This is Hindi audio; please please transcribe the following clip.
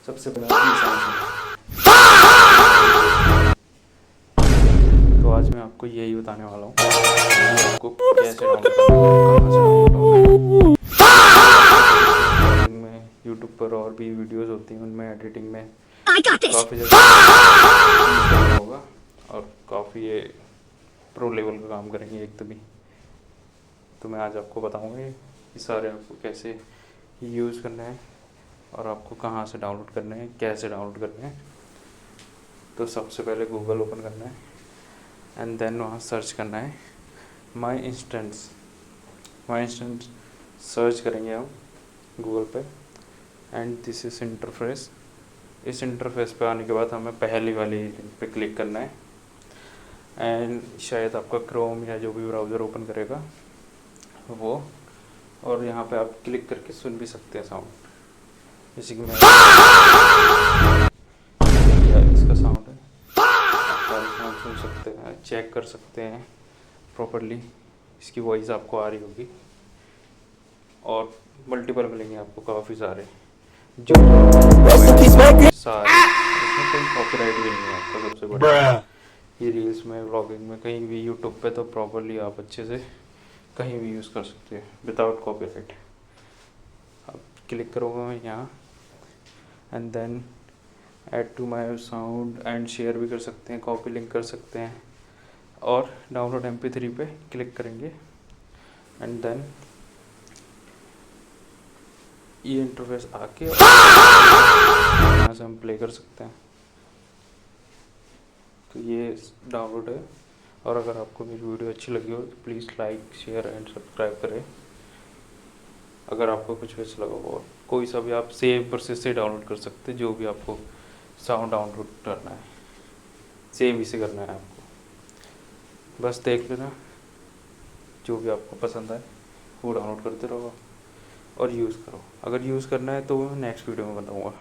सबसे पहले तो आज मैं आपको यही बताने वाला हूँ आपको कैसे डाउनलोड में यूट्यूब पर और भी वीडियोस होती हैं, उनमें एडिटिंग में काफ़ी ज़्यादा होगा और काफ़ी ये प्रो लेवल का काम करेंगे एक तो मैं आज आपको बताऊंगा ये सारे आपको कैसे यूज़ करना है और आपको कहाँ से डाउनलोड करना है, कैसे डाउनलोड करना है। तो सबसे पहले गूगल ओपन करना है एंड देन वहाँ सर्च करना है माई इंस्टेंस सर्च करेंगे हम गूगल पे एंड दिस इज़ इंटरफेस। इस इंटरफेस पे आने के बाद हमें पहली वाली लिंक पे क्लिक करना है एंड शायद आपका क्रोम या जो भी ब्राउज़र ओपन करेगा वो, और यहाँ पे आप क्लिक करके सुन भी सकते हैं साउंड, जैसे कि मैं इसका साउंड है, आप साउंड सुन सकते हैं, चेक कर सकते हैं प्रॉपरली, इसकी वॉइस आपको आ रही होगी और मल्टीपल मिलेंगे आपको काफ़ी सारे जो सारे, इसमें कोई कॉपीराइट भी नहीं है आपका। सबसे बड़ा ये रील्स में, व्लॉगिंग में, कहीं भी यूट्यूब पे तो प्रॉपरली आप अच्छे से कहीं भी यूज़ कर सकते हैं विदाउट कॉपीराइट। अब क्लिक करूँगा मैं यहाँ and then add to my sound and share भी कर सकते हैं, कॉपी लिंक कर सकते हैं और डाउनलोड MP3 पे क्लिक करेंगे एंड देन ये इंटरफेस आके यहाँ से हम प्ले कर सकते हैं। तो ये डाउनलोड है और अगर आपको मेरी वीडियो अच्छी लगी हो तो please like, share and subscribe करें। अगर आपको कुछ अच्छा लगा हो, कोई सा भी आप सेव प्रोसेस से डाउनलोड कर सकते हैं, जो भी आपको साउंड डाउनलोड करना है सेम इसे करना है आपको। बस देख लेना, जो भी आपको पसंद आए वो डाउनलोड करते रहो और यूज़ करो। अगर यूज़ करना है तो नेक्स्ट वीडियो में बताऊँगा।